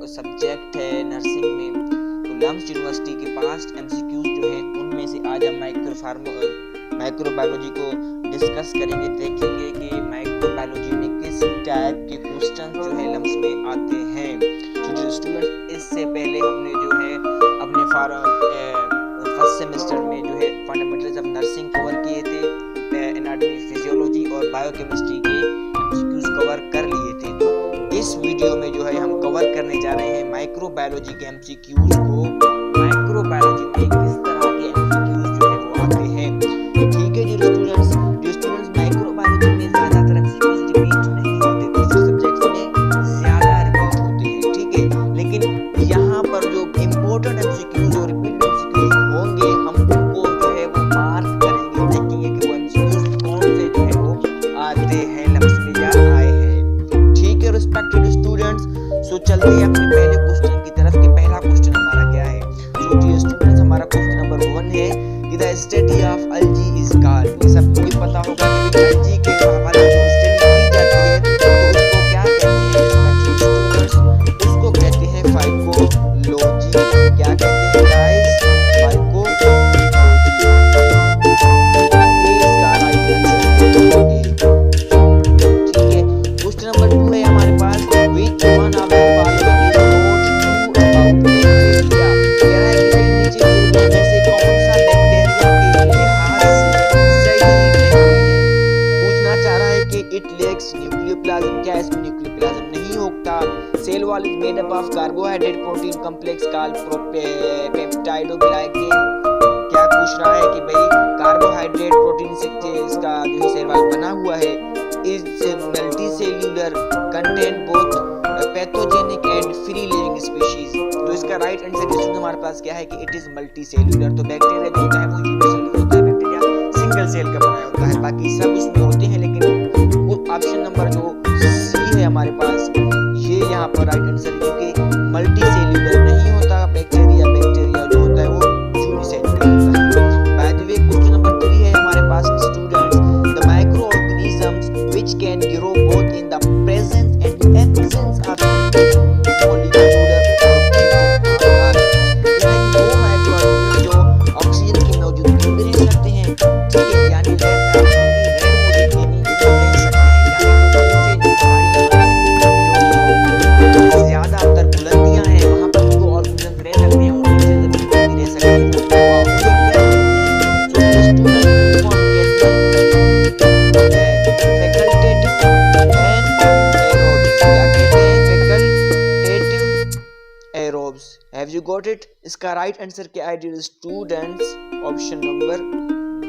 Subject है nursing में, तो लम्स यूनिवर्सिटी के पास्ट एमसीक्यूज जो है उनमें से आज हम माइक्रोबायोलॉजी को डिस्कस करेंगे। देखेंगे कि माइक्रोबायोलॉजी में किस टाइप के क्वेश्चन जो है लम्स में आते हैं। तो स्टूडेंट्स, इससे पहले हमने जो है अपने फर्स्ट सेमेस्टर में जो है फंडामेंटल्स ऑफ नर्सिंग कवर किए थे, एनाटॉमी, फिजियोलॉजी और बायोकेमिस्ट्री के एमसीक्यूज कवर कर लिए थे। तो इस वीडियो में जो है हम कवर करने जा रहे हैं माइक्रोबायोलॉजी के एमसीक्यूज को। माइक्रोबायोलॉजी में किस तरह के एमसीक्यूज जो है वो आते हैं, ठीक है जी स्टूडेंट्स। माइक्रोबायोलॉजी में ज्यादातर एमसीक्यूज रिपीट नहीं होते, दूसरे सब्जेक्ट्स में ज्यादा रिपीट होते हैं, ठीक है। लेकिन यहाँ पर जो इम्पोर्टेंट एमसीक्यूज और रिपीट एमसीक्यूज होंगे हम उनको जो है वो मार्क करेंगे, देखेंगे कि वो एमसीक्यूज कौन से जो है वो आते हैं लम्स में या आए हैं, ठीक है रिस्पेक्टेड स्टूडेंट्स। सो चलते हैं अपने पहले क्वेश्चन की तरफ कि पहला क्वेश्चन हमारा क्या है। सो डियर स्टूडेंट्स, हमारा क्वेश्चन नंबर 1 है कि the study of अलजी is called. ये सबको भी पता होगा कि अलजी के हवाले से स्टडी की जाती है तो उसको क्या कहते हैं स्टूडेंट्स, उसको कहते हैं फाइकोलॉजी। क्या कहते हैं गाइस? फाइकोलॉजी। इसका राइट आंसर है, ठीक है। क्वेश्चन नंबर 2 है हमारे पास, which one of the following is not true about bacteria। कह रहा है कि नीचे दिए गए में से कौन सा बैक्टीरिया के लिहाज से सही नहीं है। पूछना चाह रहा है कि it lacks न्यूक्लियोप्लाज्म। क्या इसमें न्यूक्लियोप्लाज्म नहीं होता? Cell wall is made up of carbohydrate protein complex called peptidoglycan. क्या पूछ रहा है कि भाई कार्बोहाइड्रेट प्रोटीन से इसका जो सेल वॉल बना हुआ है। Is multicellular, contain both pathogenic and free living species. तो इसका राइट आंसर हमारे पास क्या है कि इट इज मल्टीसेल्यूलर। तो बैक्टीरिया जो होता है वो यूनिसेलुलर होता है, बैक्टीरिया सिंगल सेल का बना होता है, बाकी सब उसमें होते हैं। लेकिन वो ऑप्शन नंबर जो सी है हमारे पास, ये यहाँ पर राइट आंसर है क्योंकि मल्टीसेल्यूलर नहीं होता बैक्टीरिया, बैक्टीरिया जो होता है वो यूनिसेलुलर होता है। By the way question number 3 है हमारे पास students, the microorganisms which can grow both in the presence and absence of molecular वो माइक्रोऑर्गेनिज्म जो ऑक्सीजन की मौजूदगी में रह सकते हैं, ठीक है, यानी ज्यादातर बुलंदियां हैं वहां पर जो ऑर्गेनिज्म रह सकते हैं वो नीचे जमीन पर भी रह सकते हैं। Have you got it? इसका राइट आंसर क्या है dear students? Option number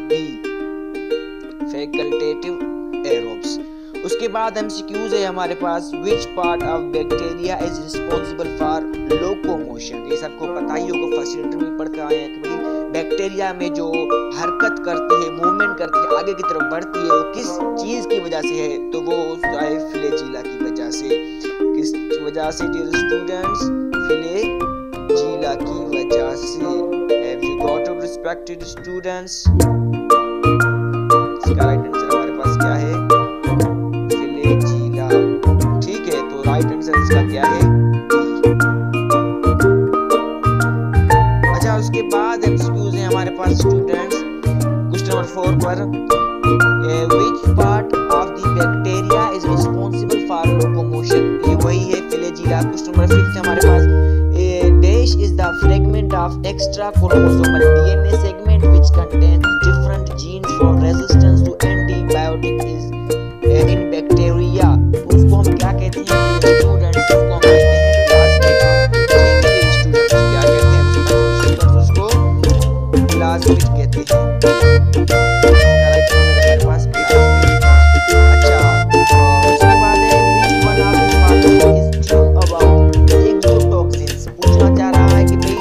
B, facultative aerobes. उसके बाद एमसीक्यूज है हमारे पास, which part of bacteria is responsible for locomotion। ये सबको पता ही होगा, फर्स्ट यूनिट में पढ़ के आए हैं कि बैक्टीरिया में जो हरकत करती है, मूवमेंट करती है, आगे की तरफ बढ़ती है, वो किस चीज की वजह से है? तो वो है फ्लैजिला की वजह से। किस वजह से डियर स्टूडेंट्स? फ्लैजिला की वजह से। Have you got it respected students? इसका राइट आंसर हमारे पास क्या है? फ्लैजिला, ठीक है। तो राइट आंसर इसका क्या है? अच्छा, उसके बाद एमसीक्यूज है हमारे पास स्टूडेंट्स क्वेश्चन नंबर 4 पर, which part of the bacteria is responsible for locomotion। ये वही है फ्लैजिला। क्वेश्चन नंबर 5 हमारे पास, dash is the fragment of extra chromosomal DNA segment which contains different genes for resistance to antibiotic is in bacteria। उसको हम क्या कहते हैं students? उसको हम कहते हैं प्लाज्मिड। ठीक है स्टूडेंट्स, क्या कहते हैं स्टूडेंट्स? उसको प्लाज्मिड कहते हैं। इसका राइट आंसर हमारे पास प्लाज्मिड। अच्छा, उसके बाद है which one of the following is true about exotoxins। पूछना चाह रहा है कि भाई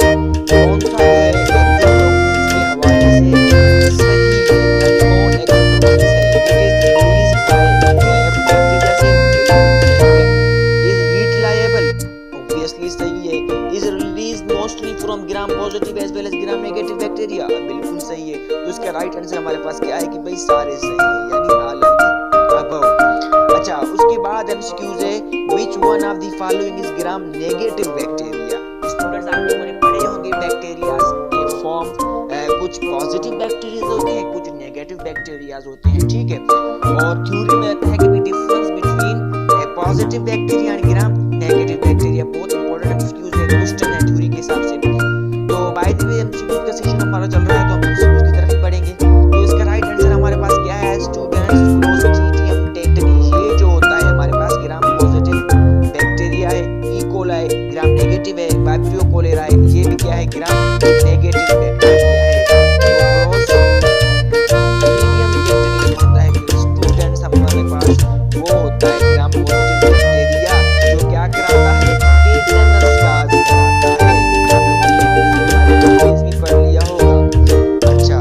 कौन सा जो है एक्सोटॉक्सिन्स के हवाले से सही है, यानी कौन एक्सोटॉक्सिन्स है? It is released by bacteria से। Is heat labile? ऑब्वियसली सही है। Is released mostly from gram positive as well as gram negative bacteria? बिल्कुल सही है। तो इसका राइट आंसर हमारे पास क्या है कि भाई सारे सही है, यानी ऑल ऑफ द अबव। अच्छा, उसके बाद एमसीक्यूज है which one of the following is gram negative bacteria. Students आप लोगों ने पढ़े होंगे बैक्टीरियाज के फॉर्म, कुछ पॉजिटिव बैक्टीरियाज होते हैं, कुछ नेगेटिव बैक्टीरियाज होते हैं, ठीक है। और थ्योरी में आता है कि difference between positive bacteria and gram negative bacteria. बहुत इंपॉर्टेंट एमसीक्यूज है, क्वेश्चन है थ्योरी के हिसाब से। तो बाय द वे एमसीक्यूज का सेशन हमारा चल रहा है, तो हम एमसीक्यूज की तरफ ही पढ़ेंगे। तो इसका राइट आंसर हमारे पास क्या है स्टूडेंट्स? Clostridium tetani. ये जो होता है हमारे पास ग्राम पॉजिटिव बैक्टीरिया है, ई कोलाई ग्राम नेगेटिव है, वाइब्रियो कोलेराई ये भी क्या है ग्राम नेगेटिव बैक्टीरिया है। क्लोस्ट्रीडियम टेटनी होता है स्टूडेंट्स हमारे पास वो होता है ग्राम पॉजिटिव बैक्टीरिया जो क्या कराता है? टेटनस का कराता है। आप लोगों ने भी पढ़ लिया होगा। अच्छा,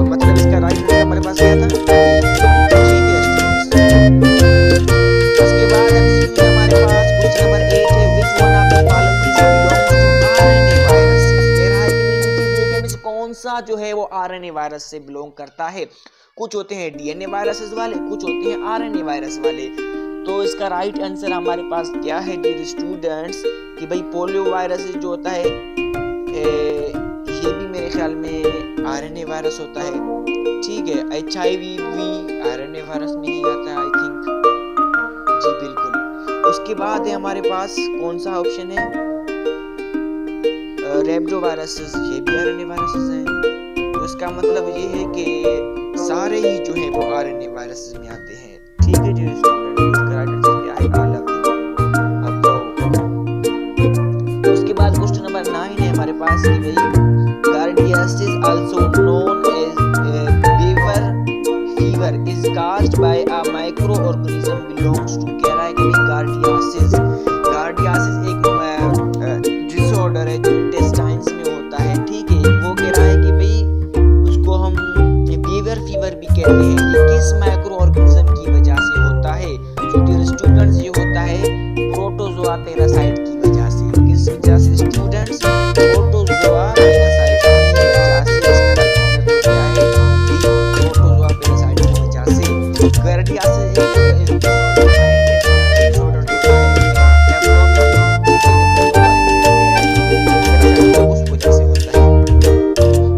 मतलब इसका राइट आंसर हमारे पास क्या था? ठीक है स्टूडेंट्स। उसके बाद एमसीक्यू हमारे पास क्वेश्चन नंबर 8 है which one of the following is belongs to RNA virus. कह रहा है कि नीचे दिए गए में से कौन सा जो है वो आरएनए वायरस से बिलोंग करता है। कुछ होते हैं डीएनए वायरसेस वाले, कुछ होते हैं आरएनए वायरस वाले। तो इसका राइट आंसर हमारे पास क्या है डियर स्टूडेंट्स कि भाई पोलियो वायरस जो होता है ये भी मेरे ख्याल में आरएनए वायरस होता है, ठीक है। एचआईवी भी आरएनए वायरस में ही आता है आई थिंक, जी बिल्कुल। उसके बाद है हमारे पास कौन सा ऑप्शन है? रेब्डो वायरसेस, ये भी आरएनए वायरसेस हैं। तो इसका मतलब ये है कि सारे ही जो है वो आरएनए वायरसेस में आते हैं, ठीक है जी स्टूडेंट। इसका राइट आंसर क्या है? All of the. उसके बाद क्वेश्चन नंबर 9 है हमारे पास कि भाई giardiasis also known as beaver fever is caused by a micro organism belongs to. कह रहा है कि भाई गार्डियासिस एक डिसऑर्डर है जो इंटेस्टाइन्स में होता है, ठीक है। वो कह रहा है कि भाई उसको हम बीवर फीवर भी कहते हैं। ये किस माइक्रो ऑर्गेनिज्म की वजह से होता है? जो डियर स्टूडेंट्स ये होता है प्रोटोजोआ पैरासाइट की वजह से। किस वजह से स्टूडेंट्स? प्रोटोजोआ पैरासाइट की वजह से। इसका क्या है? प्रोटोजोआ पैरासाइट की वजह से। गार्डियासिस एक डिसऑर्डर होता है उस वजह से होता है।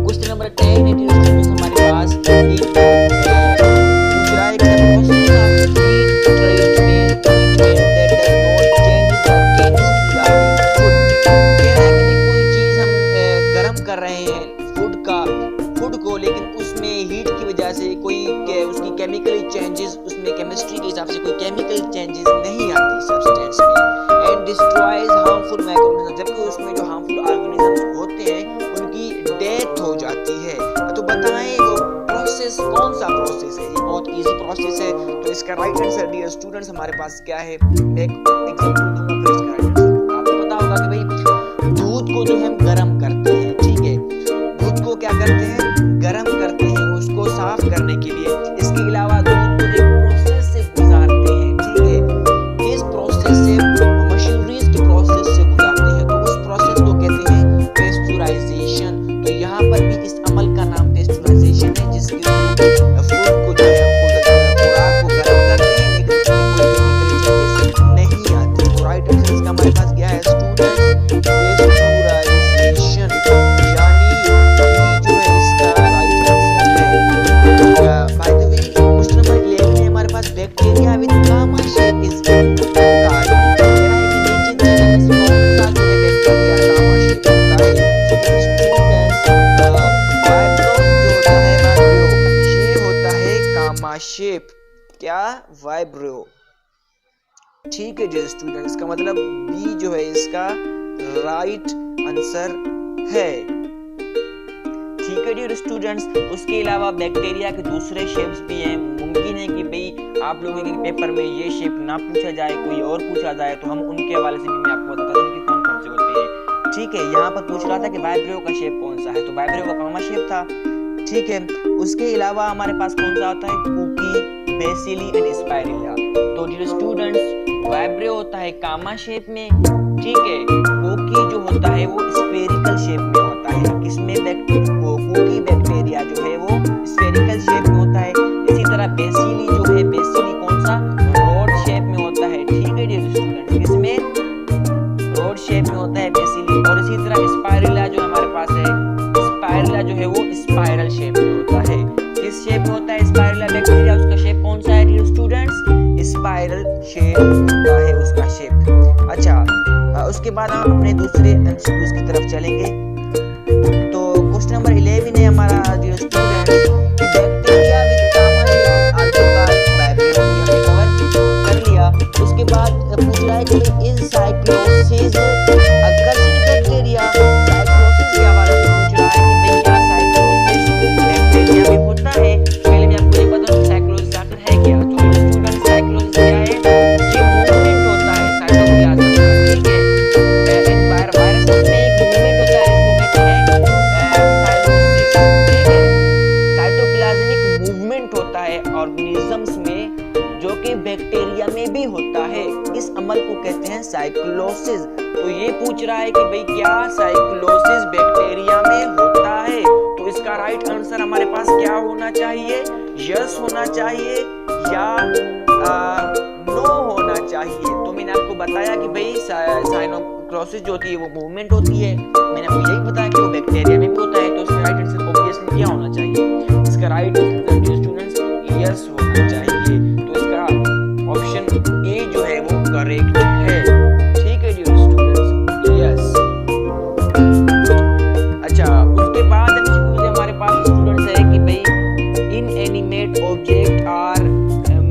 क्वेश्चन नंबर 10 है स्टूडेंट्स हमारे पास पूछ रहा है कि process of heat treatment that does not change the chemistry of food. कह रहा है कि कोई चीज हम गर्म कर रहे हैं फूड को, लेकिन उसमें हीट की वजह से कोई उसकी केमिकल चेंजेस, उसमें केमिस्ट्री के हिसाब से कोई केमिकल चेंजेस नहीं आती सब्सटेंस में। एंड डिस्ट्रॉयज हार्मफुल माइक्रोऑर्गेनिज्म, जबकि उसमें जो हार्मफुल ऑर्गेनिजम्स होते हैं उनकी डेथ हो जाती है। तो बताएं वो प्रोसेस कौन सा प्रोसेस है? ये बहुत इजी प्रोसेस है। तो इसका राइट आंसर डियर स्टूडेंट्स हमारे पास क्या है? मैं एक एग्जांपल दूंगा फिर इसका राइट आंसर आपको पता होगा कि भाई दूध को जो हम गर्म करते हैं, ठीक है, दूध को क्या करते हैं? गर्म करते हैं उसको साफ करने के लिए। इसके अलावा दूध को एक प्रोसेस से गुजारते हैं, ठीक है। इस प्रोसेस से मशीनरीज के प्रोसेस से गुजारते हैं, तो उस प्रोसेस को कहते हैं पेस्चराइजेशन। तो यहाँ पर भी इस अमल का नाम पेस्चराइजेशन है, जिसके फूड को जो है खुराक को गर्म करते हैं, लेकिन उसमें कोई केमिकल चेंजेस नहीं आते। तो राइट आंसर इसका हमारे पास क्या है स्टूडेंट्स? पेस्चराइजेशन, यानी जो है इसका राइट आंसर है। By the way question number 11 है हमारे पास bacteria with comma shape is called. कह रहा है कि नीचे दिए गए में से कौन सा जो है बैक्टीरिया गामा शेप होता है? स्टूडेंट्स वाइब्रो जो होता है वाइब्रो, ये होता है गामा शेप। क्या? वाइब्रो, ठीक है जी स्टूडेंट्स। का मतलब बी जो है इसका राइट आंसर है, ठीक है डियर स्टूडेंट्स। उसके अलावा बैक्टीरिया के दूसरे शेप्स भी हैं। मुमकिन है कि भाई आप लोगों के पेपर में ये शेप ना पूछा जाए, कोई और पूछा जाए, तो हम उनके हवाले से भी मैं आपको बता दूं कि कौन कौन से होते हैं, ठीक है। यहाँ पर पूछ रहा था कि वाइब्रियो का शेप कौन सा है, तो वाइब्रियो का गामा शेप था, ठीक है। उसके अलावा हमारे पास कौन सा होता है? Cocci, bacilli and spirilla. तो डियर स्टूडेंट्स वाइब्रियो होता है गामा शेप में, ठीक है। कोकी जो होता है वो स्फेरिकल शेप में होता है। किसमें? कोकी बैक्टीरिया जो है वो स्फेरिकल शेप में होता है। इसी तरह बेसिली जो है, बेसिली कौन सा? में होता है बेसिली, और इसी तरह स्पाइरुला जो हमारे पास है, स्पाइरुला जो है वो स्पाइरल शेप में होता है। किस शेप में होता है स्पाइरुला बैक्टीरिया? उसका शेप कौन सा है डियर स्टूडेंट्स? स्पाइरल शेप होता है उसका शेप। अच्छा, उसके बाद हम अपने दूसरे एमसीक्यूज की तरफ चलेंगे। तो क्वेश्चन नंबर 11 है हमारा dear students, bacteria with common alcohol vibratory हमने कवर कर लिया। उसके बाद पूछ रहा है कि is cyclosis occurring bacteria? Cyclosis के हवाले से पूछ रहा है कि भाई क्या साइक्लोसिस बैक्टीरिया में होता है? पहले मैं आपको ये बता दूं साइक्लोसिस आखिर है क्या। तो स्टूडेंट साइक्लोसिस क्या है? ये मूवमेंट होता है साइटोप्लाज्म का, ठीक है। एक वायरस में एक मूवमेंट होता है जिसको कहते हैं साइक्लोसिस, ठीक है। साइटोप्लाज्मिक मूवमेंट होता है ऑर्गेनिजम्स में जो कि बैक्टीरिया में भी होता है। इस अमल को कहते हैं साइक्लोसिस। तो ये पूछ रहा है कि भाई क्या साइक्लोसिस बैक्टीरिया में होता है? तो इसका राइट आंसर हमारे पास क्या होना चाहिए? यस होना चाहिए या नो होना चाहिए। तो मैंने आपको बताया कि भाई साइक्लोसिस जो होती है वो मूवमेंट होती है, मैंने आपको यही बताया कि वो बैक्टीरिया में भी होता है। तो इसका राइट आंसर ऑब्वियसली क्या होना चाहिए? इसका राइट आंसर स्टूडेंट्स यस होना चाहिए। तो इसका ऑप्शन ए जो है वो करेक्ट है, ठीक है डियर स्टूडेंट्स, यस। अच्छा, उसके बाद हमारे पास स्टूडेंट्स है कि भाई inanimate object or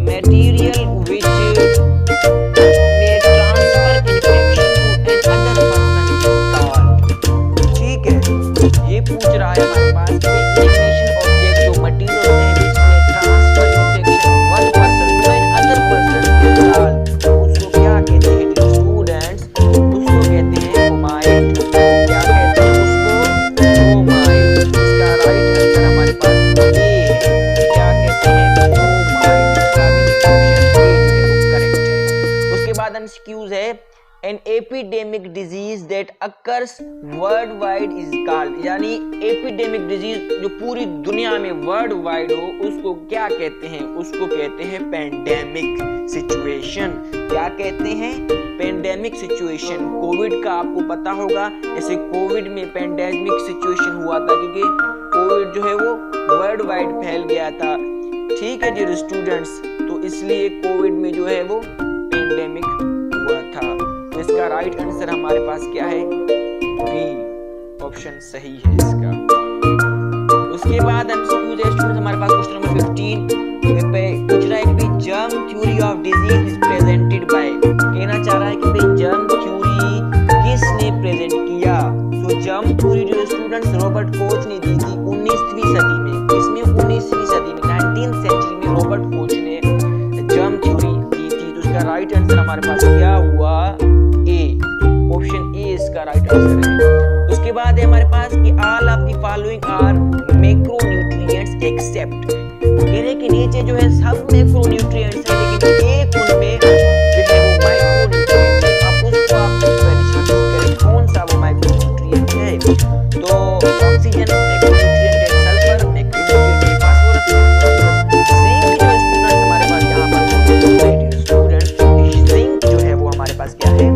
material which may transfer infection to another person is called, ठीक है। ये पूछ रहा है हमारे पास कि इनएनिमेशन ऑब्जेक्ट जो मटेरियल होते हैं which may transfer infection one person to another person is called, उसको क्या कहते हैं डियर स्टूडेंट्स? उसको कहते हैं फोमाइट। क्या कहते हैं उसको? फोमाइट। इसका राइट आंसर हमारे पास ए है। क्या कहते हैं? फोमाइट। इसका भी ऑप्शन ए जो है वो करेक्ट है। उसके बाद एमसीक्यूज है an epidemic disease that occurs worldwide is called, यानी एपिडेमिक डिजीज जो पूरी दुनिया में वर्ल्ड वाइड हो उसको क्या कहते हैं? उसको कहते हैं पेंडेमिक सिचुएशन। क्या कहते हैं? Pandemic situation. कोविड का आपको पता होगा, जैसे कोविड में पेंडेमिक सिचुएशन हुआ था क्योंकि कोविड जो है वो वर्ल्ड वाइड फैल गया था, ठीक है डियर स्टूडेंट्स। तो इसलिए कोविड में जो है वो पेंडेमिक हुआ था। तो इसका राइट आंसर हमारे पास क्या है? बी ऑप्शन सही है इसका। उसके बाद एमसीक्यू है स्टूडेंट्स हमारे पास क्वेश्चन नंबर 15 पे पूछ रहा है कि germ theory of disease is presented by, कहना चाह रहा है कि भाई जर्म थ्योरी किसने प्रेजेंट किया? तो जर्म थ्योरी जो स्टूडेंट्स रॉबर्ट कोच ने दी थी 19वीं सदी में। किसमें? 19वीं सदी में, 19th सेंचुरी में रॉबर्ट कोच ने जर्म थ्योरी दी थी। तो इसका राइट आंसर हमारे पास क्या हुआ? ए, ऑप्शन ए इसका राइट आंसर है। उसके बाद है हमारे पास कि all of the following are macronutrients except, कहने के नीचे जो है सब मैक्रोन्यूट्रिएंट्स है लेकिन एक उनमें जो है वो माइक्रोन्यूट्रिएंट है। आप उसको आप परेशान करें कौन सा वो माइक्रोन्यूट्रिएंट है? तो ऑक्सीजन मैक्रोन्यूट्रिएंट है, सल्फर मैक्रोन्यूट्रिएंट है, फास्फोरस जिंक जो स्टूडेंट्स हमारे पास यहाँ पर स्टूडेंट जिंक जो है वो हमारे पास क्या है?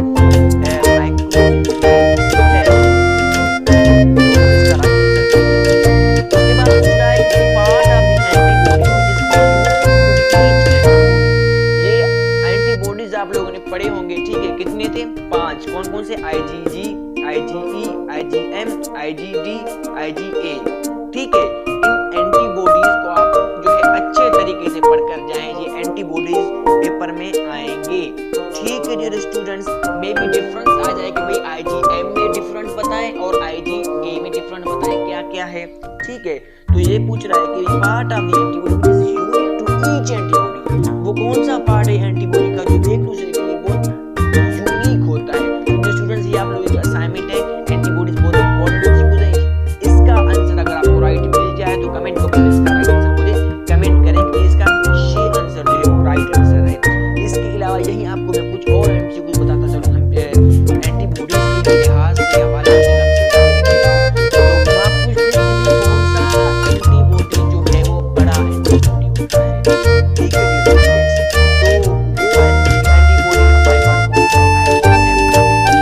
पढ़े होंगे, ठीक है। कितने थे? 5। कौन कौन से? IgG, IgE, IgM, IgD, IgA, ठीक है। इन एंटीबॉडीज को आप जो है अच्छे तरीके से पढ़कर जाएं, ये एंटीबॉडीज पेपर में आएंगे, ठीक है डियर स्टूडेंट्स। मे भी डिफरेंस आ जाए कि भाई IgM में डिफरेंट बताएं और IgA में डिफरेंट बताएं क्या क्या है, ठीक है। तो ये पूछ रहा है कि part of the antibody is unique to each antibody, वो कौन सा पार्ट है एंटीबॉडी का जो एक दूसरे के लिए बहुत यूनिक होता है? तो स्टूडेंट्स ये आप लोगों का असाइनमेंट है, एंटीबॉडीज बहुत इंपॉर्टेंट चीज है। इसका आंसर अगर आपको राइट मिल जाए तो कमेंट बॉक्स में इसका राइट आंसर मुझे कमेंट करें कि इसका ये आंसर जो है वो राइट आंसर है। इसके अलावा यही आपको मैं कुछ और एमसीक्यू बताता चलूं एंटीबॉडीज के इतिहास के हवाले से।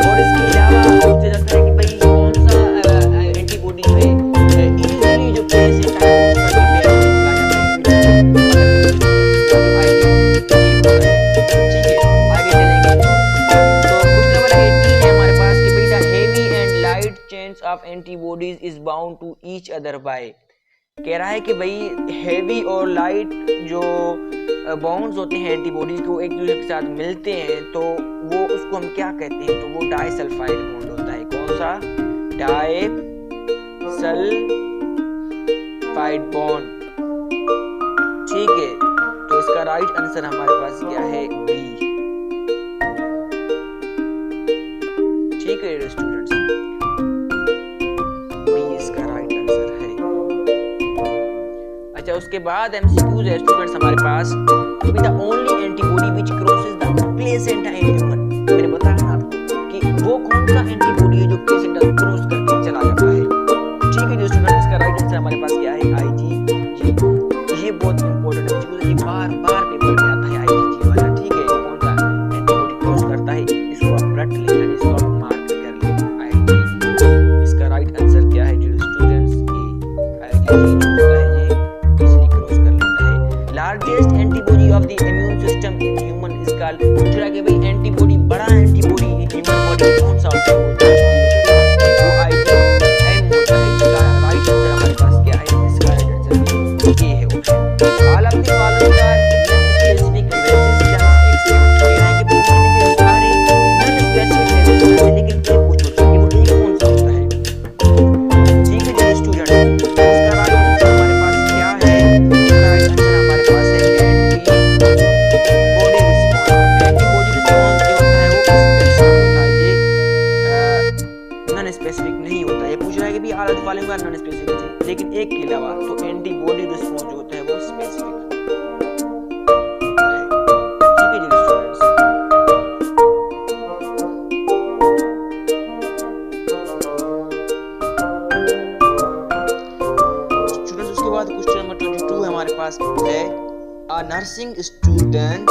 और इसके अलावा of antibodies is bound to each other by. कह रहा है कि भाई हेवी और लाइट जो बॉन्ड्स होते हैं एंटीबॉडीज को एक दूसरे के साथ मिलते हैं तो वो उसको हम क्या कहते हैं, तो वो डाइसल्फाइड बॉन्ड होता है। कौन सा? Disulphide bond. ठीक है, तो इसका राइट आंसर हमारे पास क्या है? बी। ठीक है स्टूडेंट्स, बी इसका राइट आंसर है। अच्छा, उसके बाद एमसीक्यूज है स्टूडेंट्स हमारे पास। The only antibody which crosses the placenta in human. मैंने बताया ना आपको कि वो कौन सा एंटीबॉडी है जो प्लेसेंटा क्रॉस करके चला जाता है। ठीक है स्टूडेंट्स, इसका राइट आंसर हमारे पास क्या है? आईजीजी। ये बहुत इंपॉर्टेंट है, ये बार बार पेपर में आता है आईजीजी वाला। ठीक है, कौन सा एंटीबॉडी क्रॉस करता है, इसको आप रट लें, इसको आप मार्क कर लें। आईजीजी इसका राइट आंसर क्या है स्टूडेंट्स? आईजीजी जो होता है ये इजीली क्रॉस कर लेता है। Largest antibody of the immune system in human is called. पूछ रहा है कि भाई एंटीबॉडी, बड़ा एंटीबॉडी ह्यूमन बॉडी में कौन सा होता है? वो आईजीएम होता है। इसका राइट आंसर हमारे पास क्या है? इसका राइट आंसर ये है option. All of the following are specific resistance except. कह रहा है कि भाई ये सारे नॉन स्पेसिफिक रेजिस्टेंस है, लेकिन एक पूछो कि वो एक कौन सा होता है। ठीक है जी स्टूडेंट, उसका राइट आंसर हमारे पास क्या है? उसका राइट आंसर हमारे पास है एंटीबॉडी रिस्पांस। एंटीबॉडी रिस्पांस जो होता है वो स्पेसिफिक होता है, ये नॉन स्पेसिफिक नहीं होता। ये पूछ रहा है कि भी all of the following are non specific, लेकिन एक के अलावा तो एंटीबॉडी रिस्पांस जो होता है वो स्पेसिफिक है। ठीक है जी स्टूडेंट्स, उसके बाद क्वेश्चन नंबर 22 हमारे पास है a nursing student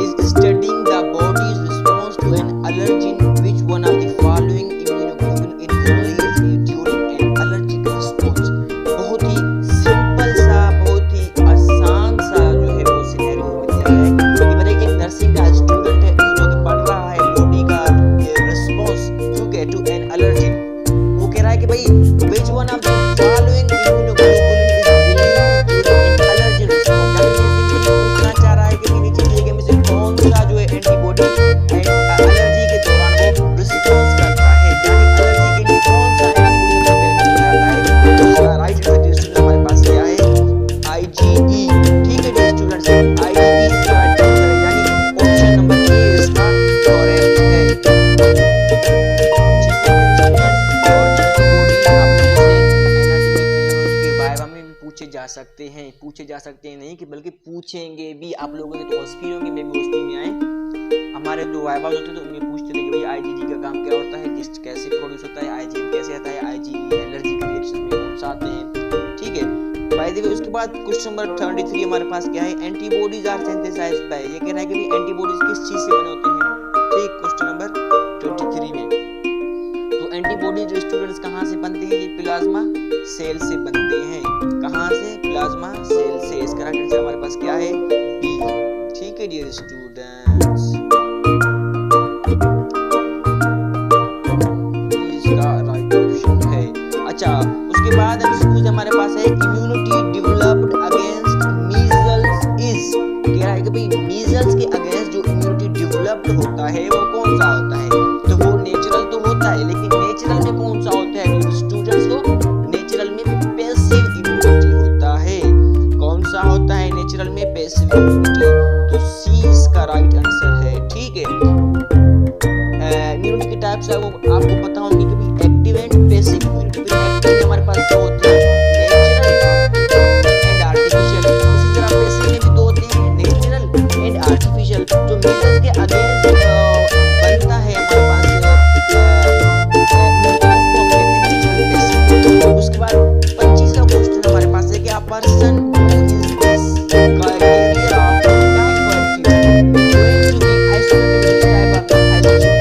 is studying the body's response to an allergen which one of the following immunoglobulin is released during an allergic response. बहुत ही सिंपल सा, बहुत ही आसान सा जो है वो सिनेरियो में दिया है कि भाई एक नर्सिंग का स्टूडेंट है जो कि पढ़ रहा है बॉडी का रिस्पांस ठीक है टू एन एलर्जिन। वो कह रहा है कि भाई which one of the following immunoglobulin is released during an allergic response. यानी सिंपली पूछना चाह रहा है कि नीचे दिए गए में से कौन सा जो है एंटीबॉडी एलर्जी के दौरान वो रिस्पांस करता है, यानी एलर्जी के लिए कौन सा एंटीबॉडी प्रिपेयर किया जाता है। तो इसका राइट आंसर स्टूडेंट हमारे पास क्या है? आईजीई। ठीक है जी स्टूडेंट्स, आईजीई इसका राइट आंसर है, यानी ऑप्शन नंबर ए इसका करेक्ट है। ठीक है स्टूडेंट्स, और एंटीबॉडी आप लोगों से एनाटॉमी फिजियोलॉजी के वाइवा में भी पूछे जा सकते हैं नहीं कि बल्कि पूछेंगे भी आप लोगों से। तो हॉस्पी होंगे, मैं भी हॉस्पी में आए, हमारे जो वाइवा होते हैं तो उनमें पूछते थे कि भाई आईजीजी का काम क्या होता है, किस कैसे प्रोड्यूस होता है, आईजीएम कैसे आता है, आईजीई एलर्जी के रिएक्शन में कौन सा आते हैं। ठीक है, बाय द वे उसके बाद क्वेश्चन नंबर 33 हमारे पास क्या है? Antibodies are synthesised by. ये कह रहा है कि भाई एंटीबॉडीज किस चीज से बने होते हैं। ठीक, क्वेश्चन नंबर 23 में तो एंटीबॉडीज स्टूडेंट्स कहां से बनते हैं? ये प्लाज्मा सेल से बनते हैं। कहां से? प्लाज्मा सेल से। इसका राइट आंसर हमारे पास क्या है? बी। ठीक है डियर स्टूडेंट्स, इसका राइट ऑप्शन है। अच्छा, उसके बाद हमारे पास है immunity developed against measles is. कह रहा है कि भाई मीजल्स के अगेंस्ट जो इम्यूनिटी डेवलप्ड होता है वो कौन सा होता है। तो वो नेचुरल तो होता है, लेकिन नेचुरल में कौन सा होता है स्टूडेंट्स? को नेचुरल में पैसिव इम्यूनिटी होता है। कौन सा होता है नेचुरल में? Passive immunity. तो सी इसका राइट आंसर है। ठीक है, इम्यूनिटी के टाइप्स है वो आपको पता होंगे कि active and passive immunity. Active हमारे पास दो होते हैं, नेचुरल एंड आर्टिफिशियल। उसी तरह पैसिव में भी दो होते हैं, नेचुरल एंड आर्टिफिशियल। जो मीजल्स के अगेंस्ट बनता है हमारे पास उसके बाद 25 का क्वेश्चन हमारे पास है कि a person who is this criteria of typhoid fever going to be isolated with type of isolation.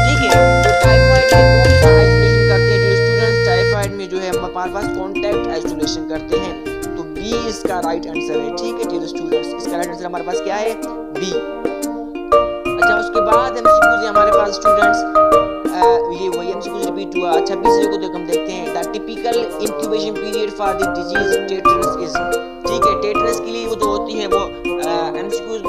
ठीक है, तो टाइफाइड में कौन सा आइसोलेशन करते हैं स्टूडेंट्स? टाइफाइड में जो है हमारे पास कांटेक्ट आइसोलेशन करते हैं। तो बी इसका राइट आंसर है। ठीक है डियर स्टूडेंट्स, इसका राइट आंसर हमारे पास क्या है? बी। अच्छा, उसके बाद एमसीक्यूज हमारे पास स्टूडेंट्स ये वही रिपीट हुआ। 26 को तो हम देखते हैं the typical incubation period for the disease tetanus is, ठीक है, टेटनस के लिए वो जो होती है वो एमसीक्यूज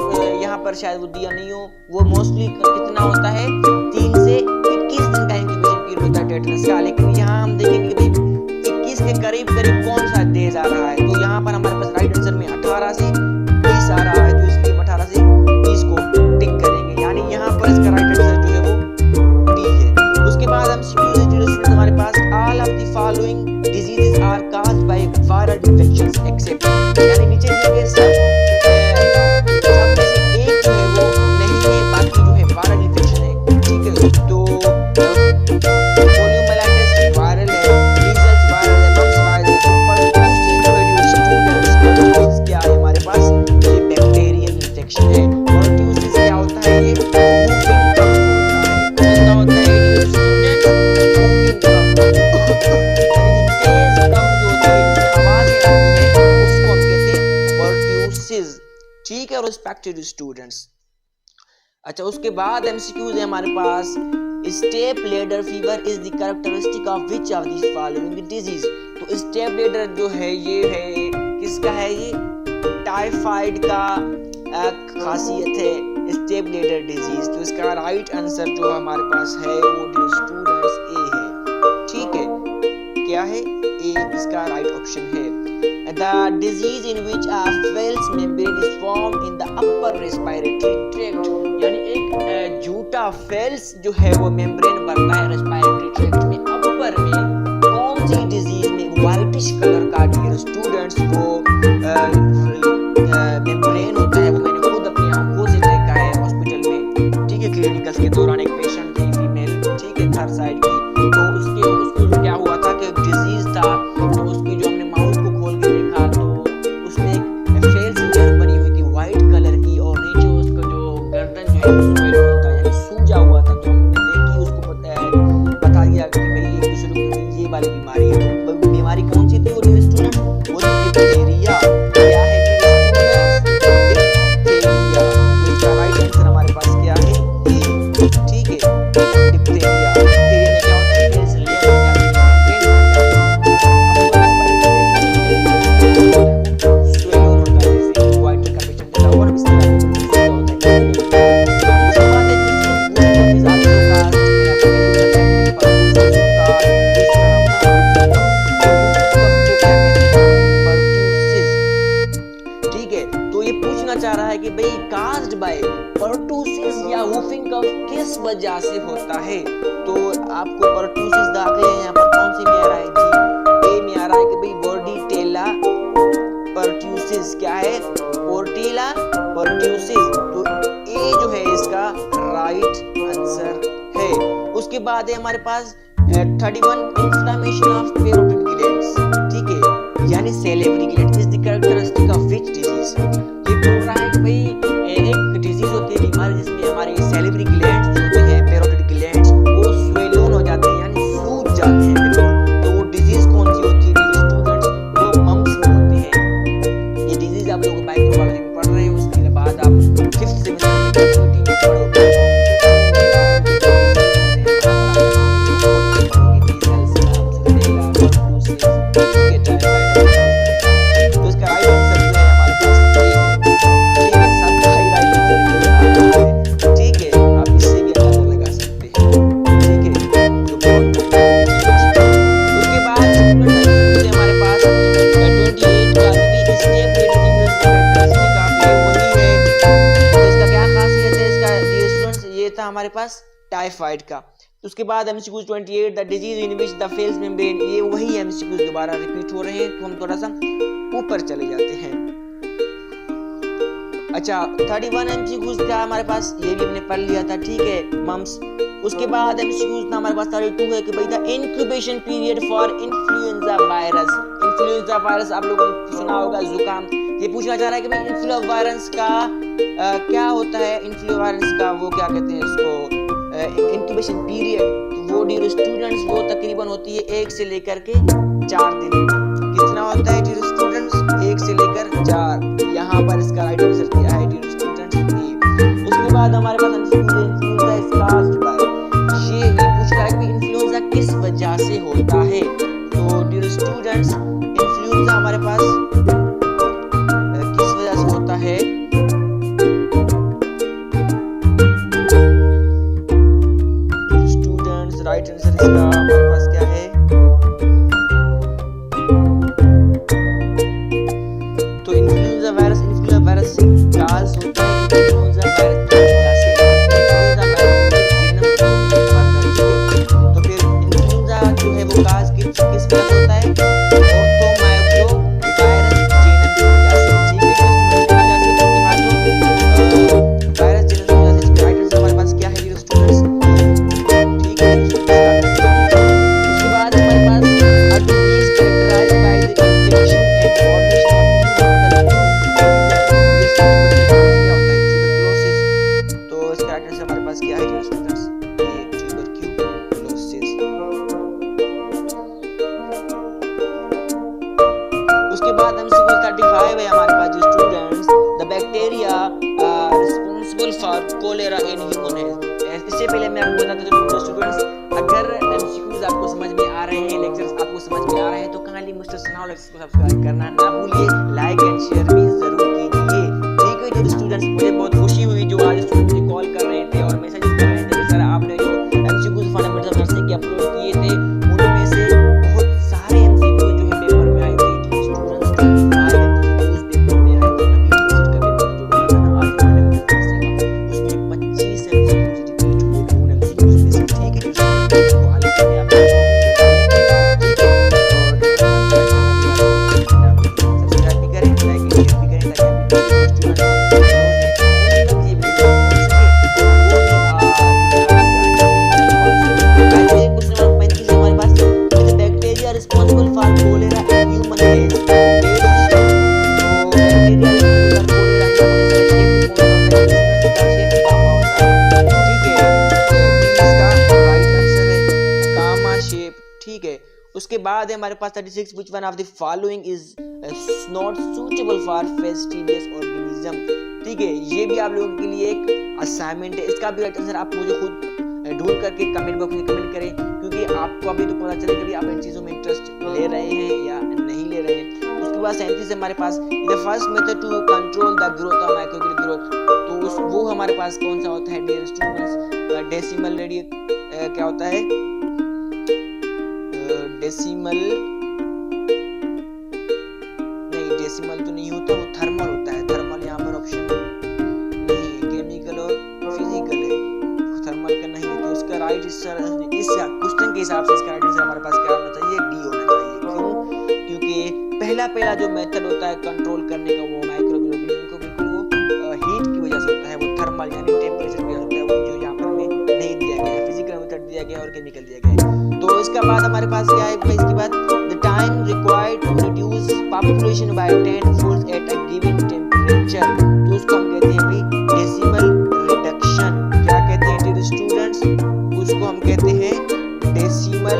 यहाँ पर शायद वो दिया नहीं हो, वो मोस्टली कितना होता है 3 से 21 दिन का इंक्यूबेशन पीरियड होता है टेटनस का, लेकिन यहाँ हम देखेंगे कि 21 के करीब करीब कौन सा डेज आ रहा है, तो यहाँ पर हमारे पास राइट आंसर में 18 से 20 आ रहा है, तो इसलिए 18 से 20 को टिक करेंगे, यानी यहाँ पर इसका राइट आंसर जो है वो डी है। उसके बाद हम स्टूडेंट हमारे पास all of the following diseases are caused by viral infections except, यानी नीचे दिए गए सब में से एक जो है वो नहीं है, बाकी जो है वायरल इन्फेक्शन है, ठीक है, तो पोलियोमाइलाइटिस वायरल है, मीजल्स वायरल है, मम्स वायरल है, पर क्या है हमारे पास ये बैक्टीरियल इन्फेक्शन है। परट्यूसिस क्या होता है, ये ठीक है रिस्पेक्टेड स्टूडेंट्स। अच्छा, उसके बाद एमसीक्यूज है हमारे पास step ladder fever is the characteristic of which of this following disease, तो स्टेप लेडर जो है ये है किसका है, ये टाइफाइड का खासियत है स्टेप लेडर डिजीज, तो इसका राइट आंसर जो हमारे पास है वो डियर स्टूडेंट्स ए है, ठीक है, क्या है ए इसका राइट ऑप्शन है। The disease in which a false membrane is formed in the upper respiratory tract, यानी एक झूठा फेल्स जो है वो मेम्ब्रेन बनता है रेस्पिरेटरी ट्रैक्ट में, अपर में कौन सी डिजीज में व्हाइटिश कलर का डियर स्टूडेंट्स वो मेम्ब्रेन होता है, वो मैंने खुद अपनी आंखों से देखा है हॉस्पिटल में, ठीक है, क्लिनिकल्स के दौरान एक पेशेंट थी फीमेल, ठीक है, थर्ड साइड की, तो उसको क्या हुआ था कि एक डिजीज था, तो उसकी जो हमने माउथ को खोल के देखा तो उसमें एक फेल्स लेयर बनी हुई थी व्हाइट कलर की, और नीचे उसका जो गर्दन जो है स्वेल होता है यानी सूजा हुआ था, तो हमने देखी उसको बता दिया कि भाई एक दूसरे को ये वाली बीमारी है, तो बीमारी कौन सी थी वो स्टूडेंट, वो डिप्थीरिया, क्या है डिप्थीरिया, इसका राइट आंसर हमारे पास क्या है ए, ठीक है, डिप्थीरिया, डिप्थीरिया में क्या होता है फेल्स लेयर हो जाती है, चाह रहा है कि भाई कास्ड बाय परटूसिस या वूफिंग कफ किस वजह से होता है, तो आपको परटूसिस दाखिल है यहाँ पर कौन सी में आ रहा है जी, ए में आ रहा है कि भाई बोर्डिटेला परट्यूसिस, क्या है पोर्टिला परट्यूसिस, तो ए जो है इसका राइट आंसर है। उसके बाद है हमारे पास 31 इन्फ्लेमेशन ऑफ पैरोटिड ग्लैंड्स, ठीक है, यानी salivary gland is the characteristic of which disease, ये बोल रहा है कि भाई एक डिजीज होती है बीमारी जिसमें हमारी सैलिवरी ग्लैंड्स होते हैं पैरोटिड ग्लैंड्स वो स्वेलोन हो जाते हैं यानी सूज जाते हैं बिल्कुल, तो वो डिजीज कौन सी होती है स्टूडेंट्स, वो मम्स में होती है, ये डिजीज आप लोग माइक्रोबायोलॉजी में पढ़ रहे हो, उसके बाद आप 5th सेमेस्टर में कंप्यूटिंग में पढ़ोगे, हमारे पास टाइफाइड का। उसके बाद MCQ 28 the disease in which the fails membrane, ये वही एमसीक्यू दोबारा रिपीट हो रहे हैं, तो हम थोड़ा सा ऊपर चले जाते हैं। अच्छा 31 एमसीक्यूज का हमारे पास, ये भी हमने पढ़ लिया था, ठीक है, मम्स। उसके बाद एमसीक्यूज था हमारे पास 32 है कि भाई the incubation period for influenza virus, influenza virus आप लोगों ने सुना होगा, जुकाम, ये पूछना चाह रहा है कि भाई इन्फ्लुएंजा वायरस का क्या होता है, इन्फ्लुएंजा वायरस का वो क्या कहते हैं इसको इंक्यूबेशन पीरियड, तो वो डियर स्टूडेंट्स वो तकरीबन होती है 1 से लेकर के 4 दिन, कितना होता है डियर स्टूडेंट्स 1 से लेकर 4, यहाँ पर इसका राइट आंसर क्या है डियर स्टूडेंट्स ए। उसके बाद हमारे पास इन्फ्लुएंजा इज काज्ड बाय, ये पूछ रहा है कि इन्फ्लुएंजा किस वजह राइट आंसर इसका हमारे पास क्या है? तो इन्फ्लुएंजा वायरस से काज होता है इन्फ्लुएंजा वायरस की वजह से। इन्फ्लुएंजा वायरस तो फिर इन्फ्लुएंजा जो है वो काज किस वजह से होता है? ऑर्थोमाइक्रो वायरस जेनम की वजह से। ठीक है, वायरस जेनम की वजह से। राइट आंसर हमारे पास क्या है स्टूडेंट्स? ठीक है, उसके बाद हमारे पास a disease characterized by the infection and formation of तो इसका राइट आंसर हमारे पास क्या है स्टूडेंट्स? ये ट्यूबरक्यूलोसिस। उसके बाद MCQ 35 है हमारे पास students, the bacteria responsible for cholera in human health. इससे पहले मैं आपको बताता हूं स्टूडेंट्स, अगर MCQs आपको समझ में आ रहे हैं, लेक्चर्स आपको समझ में आ रहे हैं तो काइंडली मिस्टर सनाउ लेक्चर्स को सब्सक्राइब करना ना भूलिए, लाइक एंड शेयर भी जरूर कीजिए। ठीक है जो स्टूडेंट्स, मुझे बहुत खुशी हुई जो आज स्टूडेंट मुझे कॉल कर रहे थे और मैसेजेस कर रहे थे कि सर आपने जो MCQs फंडामेंटल ऑफ नर्सिंग के अपलोड किए थे उनमें से बहुत सारे MCQs जो है पेपर में आए थे। स्टूडेंट्स सारे MCQs पेपर में आए थे। अभी रिसर्च का पेपर जो बना था आज फंडामेंटल नर्सिंग का, उसमें 25 MCQs थे जो उन MCQs में से। ठीक है तो हाल ही में आप सब्सक्राइब भी करें, लाइक एंड शेयर भी करें ताकि responsible for cholera in human health। ठीक है, उसके बाद है हमारे पास 36 which one of the following is not suitable for fastidious organism। ठीक है, ये भी आप लोगों के लिए एक असाइनमेंट है। इसका भी राइट आंसर आप मुझे खुद ढूंढ करके कमेंट बॉक्स में कमेंट करें, क्योंकि आपको अभी तो पता चले कि आप इन चीजों में इंटरेस्ट ले रहे हैं या नहीं ले रहे हैं। उसके बाद 37 हमारे पास the first method to control the growth of microbial growth. तो वो हमारे पास कौन सा होता है डियर स्टूडेंट्स? डेसिमल रेडियस क्या होता है? डेसिमल तो नहीं होता, वो थर्मल होता है। थर्मल यहाँ पर ऑप्शन नहीं है, केमिकल और फिजिकल है, थर्मल का नहीं है। तो इसका राइट आंसर इस क्वेश्चन के हिसाब से इसका राइट आंसर हमारे पास क्या होना चाहिए? डी होना चाहिए। क्यों? क्योंकि पहला जो मेथड होता है कंट्रोल करने का वो माइक्रोबियल ऑर्गेनिज्म को बिल्कुल वो हीट की वजह से होता है, वो थर्मल यानी टेंपरेचर की वजह से होता है, वो जो यहाँ पर हमें नहीं दिया गया है, फिजिकल मेथड दिया गया और केमिकल दिया गया है। तो इसके बाद हमारे पास क्या है? इसके बाद the time required to reduce population by 10-fold at a given temperature, तो उसको हम कहते हैं भाई डेसिमल रिडक्शन। क्या कहते हैं डियर स्टूडेंट्स? उसको हम कहते हैं डेसिमल